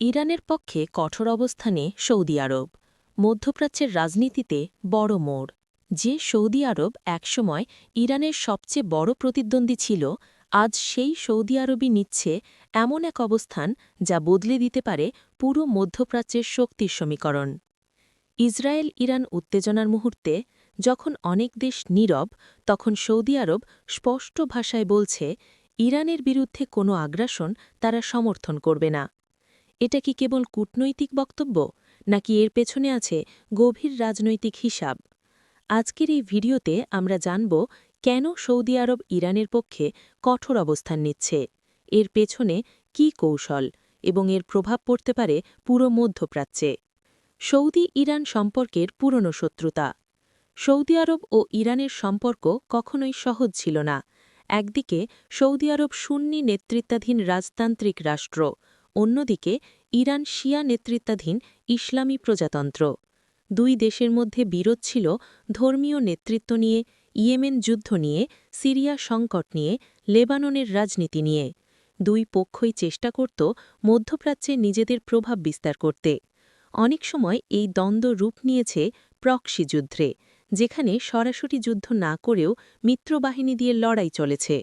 ইরানের পক্ষে কঠোর অবস্থানে সৌদি আরব। মধ্যপ্রাচ্যের রাজনীতিতে বড় মোড়। যে সৌদি আরব একসময় ইরানের সবচেয়ে বড় প্রতিদ্বন্দ্বী ছিল, আজ সেই সৌদি আরবই নিচ্ছে এমন এক অবস্থান যা বদলে দিতে পারে পুরো মধ্যপ্রাচ্যের শক্তির সমীকরণ। ইসরায়েল ইরান উত্তেজনার মুহূর্তে যখন অনেক দেশ নীরব, তখন সৌদি আরব স্পষ্ট ভাষায় বলছে ইরানের বিরুদ্ধে কোনো আগ্রাসন তারা সমর্থন করবে না। এটা কি কেবল কূটনৈতিক বক্তব্য, নাকি এর পেছনে আছে গভীর রাজনৈতিক হিসাব? আজকের এই ভিডিওতে আমরা জানব কেন সৌদি আরব ইরানের পক্ষে কঠোর অবস্থান নিচ্ছে, এর পেছনে কী কৌশল এবং এর প্রভাব পড়তে পারে পুরো মধ্যপ্রাচ্যে। সৌদি ইরান সম্পর্কের পুরনো শত্রুতা। সৌদি আরব ও ইরানের সম্পর্ক কখনোই সহজ ছিল না। একদিকে সৌদি আরব সুন্নি নেতৃত্বাধীন রাজতান্ত্রিক রাষ্ট্র, অন্যদিকে ইরান শিয়া নেতৃত্বাধীন ইসলামী প্রজাতন্ত্র। দুই দেশের মধ্যে বিরোধ ছিল ধর্মীয় নেতৃত্ব নিয়ে, ইয়েমেন যুদ্ধ নিয়ে, সিরিয়া সংকট নিয়ে, লেবাননের রাজনীতি নিয়ে। দুই পক্ষই চেষ্টা করত মধ্যপ্রাচ্যে নিজেদের প্রভাব বিস্তার করতে। অনেক সময় এই দ্বন্দ্ব রূপ নিয়েছে প্রক্সি যুদ্ধে, যেখানে সরাসরি যুদ্ধ না করেও মিত্রবাহিনী দিয়ে লড়াই চলেছে।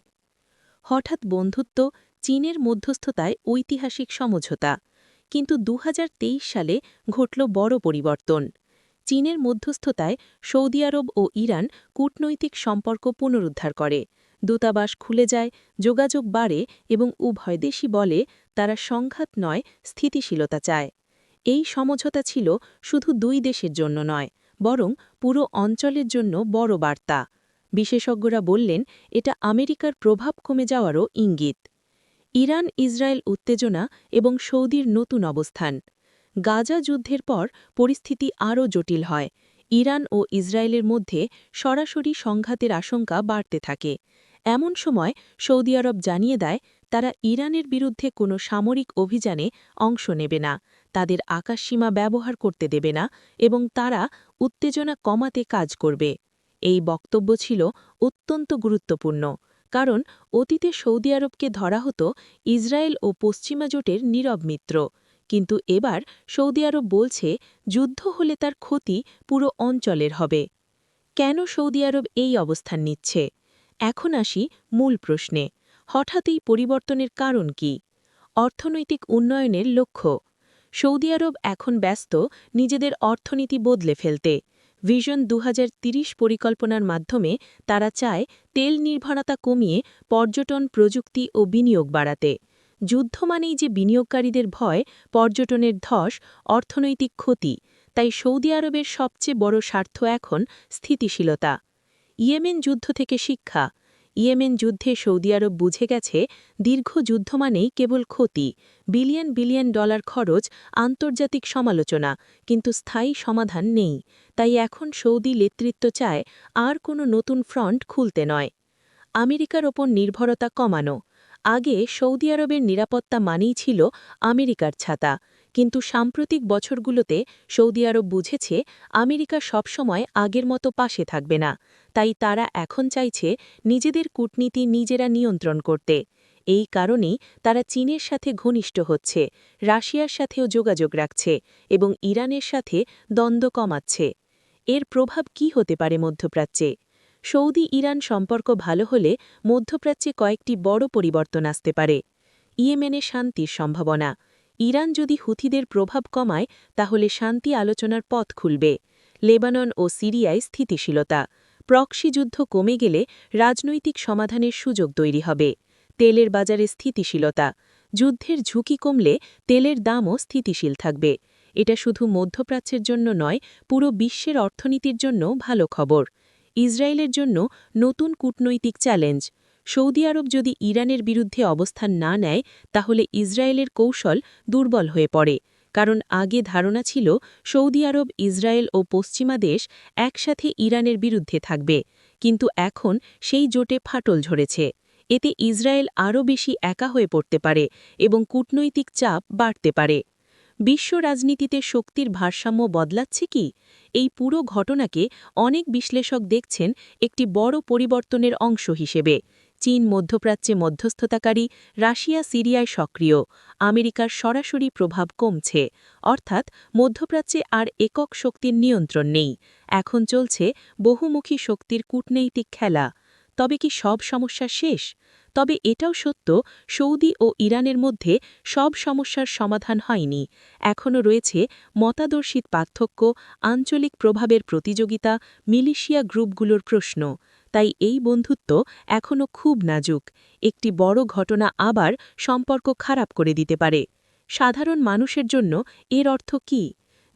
হঠাৎ বন্ধুত্ব, চীনের মধ্যস্থতায় ঐতিহাসিক সমঝোতা। কিন্তু ২০২৩ সালে ঘটল বড় পরিবর্তন। চীনের মধ্যস্থতায় সৌদি আরব ও ইরান কূটনৈতিক সম্পর্ক পুনরুদ্ধার করে, দূতাবাস খুলে যায়, যোগাযোগ বাড়ে এবং উভয় দেশই বলে তারা সংঘাত নয়, স্থিতিশীলতা চায়। এই সমঝোতা ছিল শুধু দুই দেশের জন্য নয়, বরং পুরো অঞ্চলের জন্য বড় বার্তা। বিশেষজ্ঞরা বললেন এটা আমেরিকার প্রভাব কমে যাওয়ারও ইঙ্গিত। ইরান ইসরায়েল উত্তেজনা এবং সৌদির নতুন অবস্থান। গাজা যুদ্ধের পর পরিস্থিতি আরও জটিল হয়। ইরান ও ইসরায়েলের মধ্যে সরাসরি সংঘাতের আশঙ্কা বাড়তে থাকে। এমন সময় সৌদি আরব জানিয়ে দেয় তারা ইরানের বিরুদ্ধে কোনো সামরিক অভিযানে অংশ নেবে না, তাদের আকাশসীমা ব্যবহার করতে দেবে না এবং তারা উত্তেজনা কমাতে কাজ করবে। এই বক্তব্য ছিল অত্যন্ত গুরুত্বপূর্ণ, কারণ অতীতে সৌদি আরবকে ধরা হতো ইসরায়েল ও পশ্চিমা জোটের নীরব মিত্র। কিন্তু এবার সৌদি আরব বলছে যুদ্ধ হলে তার ক্ষতি পুরো অঞ্চলের হবে। কেন সৌদি আরব এই অবস্থান নিচ্ছে? এখন আসি মূল প্রশ্নে। হঠাৎ এই পরিবর্তনের কারণ কি? অর্থনৈতিক উন্নয়নের লক্ষ্য। সৌদি আরব এখন ব্যস্ত নিজেদের অর্থনীতি বদলে ফেলতে। ভিশন ২০৩০ পরিকল্পনার মাধ্যমে তারা চায় তেল নির্ভরতা কমিয়ে পর্যটন, প্রযুক্তি ও বিনিয়োগ বাড়াতে। যুদ্ধ মানেই যে বিনিয়োগকারীদের ভয়, পর্যটনের ধস, অর্থনৈতিক ক্ষতি। তাই সৌদি আরবের সবচেয়ে বড় স্বার্থ এখন স্থিতিশীলতা। ইয়েমেন যুদ্ধ থেকে শিক্ষা। ইয়েমেন যুদ্ধে সৌদি আরব বুঝে গেছে দীর্ঘ যুদ্ধ মানেই কেবল ক্ষতি, বিলিয়ন বিলিয়ন ডলার খরচ, আন্তর্জাতিক সমালোচনা, কিন্তু স্থায়ী সমাধান নেই। তাই এখন সৌদি নেতৃত্ব চায় আর কোনো নতুন ফ্রন্ট খুলতে নয়। আমেরিকার ওপর নির্ভরতা কমানো। আগে সৌদি আরবের নিরাপত্তা মানেই ছিল আমেরিকার ছাতা, কিন্তু সাম্প্রতিক বছরগুলোতে সৌদি আরব বুঝেছে আমেরিকা সবসময় আগের মতো পাশে থাকবে না। তাই তারা এখন চাইছে নিজেদের কূটনীতি নিজেরা নিয়ন্ত্রণ করতে। এই কারণেই তারা চীনের সাথে ঘনিষ্ঠ হচ্ছে, রাশিয়ার সাথেও যোগাযোগ রাখছে এবং ইরানের সাথে দ্বন্দ্ব কমাচ্ছে। এর প্রভাব কি হতে পারে মধ্যপ্রাচ্যে? সৌদি ইরান সম্পর্ক ভালো হলে মধ্যপ্রাচ্যে কয়েকটি বড় পরিবর্তন আসতে পারে। ইয়েমেনে শান্তির সম্ভাবনা। ইরান যদি হুথিদের প্রভাব কমায় তাহলে শান্তি আলোচনার পথ খুলবে। লেবানন ও সিরিয়ায় স্থিতিশীলতা। প্রক্সি যুদ্ধ কমে গেলে রাজনৈতিক সমাধানের সুযোগ তৈরি হবে। তেলের বাজারে স্থিতিশীলতা। যুদ্ধের ঝুঁকি কমলে তেলের দামও স্থিতিশীল থাকবে। এটা শুধু মধ্যপ্রাচ্যের জন্য নয়, পুরো বিশ্বের অর্থনীতির জন্য ভালো খবর। ইসরায়েলের জন্য নতুন কূটনৈতিক চ্যালেঞ্জ। সৌদি আরব যদি ইরানের বিরুদ্ধে অবস্থান না নেয় তাহলে ইসরায়েলের কৌশল দুর্বল হয়ে পড়ে, কারণ আগে ধারণা ছিল সৌদি আরব, ইসরায়েল ও পশ্চিমা দেশ একসাথে ইরানের বিরুদ্ধে থাকবে। কিন্তু এখন সেই জোটে ফাটল ঝরেছে। এতে ইসরায়েল আরও বেশি একা হয়ে পড়তে পারে এবং কূটনৈতিক চাপ বাড়তে পারে। বিশ্ব রাজনীতিতে শক্তির ভারসাম্য বদলাচ্ছে কি? এই পুরো ঘটনাকে অনেক বিশ্লেষক দেখছেন একটি বড় পরিবর্তনের অংশ হিসেবে। চীন মধ্যপ্রাচ্যে মধ্যস্থতাকারী, রাশিয়া সিরিয়ায় সক্রিয়, আমেরিকার সরাসরি প্রভাব কমছে, অর্থাৎ মধ্যপ্রাচ্যে আর একক শক্তির নিয়ন্ত্রণ নেই। এখন চলছে বহুমুখী শক্তির কূটনৈতিক খেলা। তবে কি সব সমস্যা শেষ? তবে এটাও সত্য, সৌদি ও ইরানের মধ্যে সব সমস্যার সমাধান হয়নি। এখনও রয়েছে মতাদর্শিত পার্থক্য, আঞ্চলিক প্রভাবের প্রতিযোগিতা, মিলিশিয়া গ্রুপগুলোর প্রশ্ন। তাই এই বন্ধুত্ব এখনও খুব নাজুক। একটি বড় ঘটনা আবার সম্পর্ক খারাপ করে দিতে পারে। সাধারণ মানুষের জন্য এর অর্থ কী?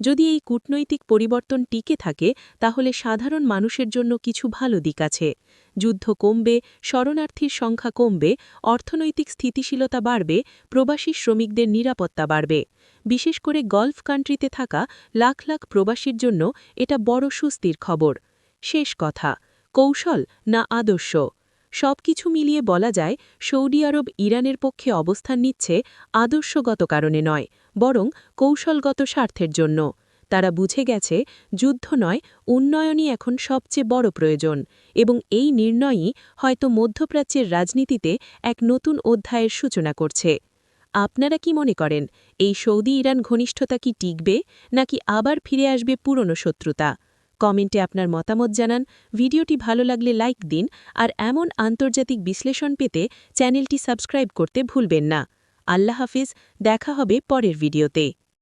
যদি এই কূটনৈতিক পরিবর্তন টিকে থাকে, তাহলে সাধারণ মানুষের জন্য কিছু ভালো দিক আছে। যুদ্ধ কমবে, শরণার্থীর সংখ্যা কমবে, অর্থনৈতিক স্থিতিশীলতা বাড়বে, প্রবাসী শ্রমিকদের নিরাপত্তা বাড়বে। বিশেষ করে গলফ কান্ট্রিতে থাকা লাখ লাখ প্রবাসীর জন্য এটা বড় স্বস্তির খবর। শেষ কথা, কৌশল না আদর্শ? সবকিছু মিলিয়ে বলা যায়, সৌদি আরব ইরানের পক্ষে অবস্থান নিচ্ছে আদর্শগত কারণে নয়, বরং কৌশলগত স্বার্থের জন্য। তারা বুঝে গেছে, যুদ্ধ নয়, উন্নয়নই এখন সবচেয়ে বড় প্রয়োজন, এবং এই নির্ণয়ই হয়তো মধ্যপ্রাচ্যের রাজনীতিতে এক নতুন অধ্যায়ের সূচনা করছে। আপনারা কি মনে করেন, এই সৌদি ইরান ঘনিষ্ঠতা কি টিকবে, নাকি আবার ফিরে আসবে পুরনো শত্রুতা? কমেন্টে আপনার মতামত জানান। ভিডিওটি ভালো লাগলে লাইক দিন, আর এমন আন্তর্জাতিক বিশ্লেষণ পেতে চ্যানেলটি সাবস্ক্রাইব করতে ভুলবেন না। আল্লাহ হাফিজ, দেখা হবে পরের ভিডিওতে।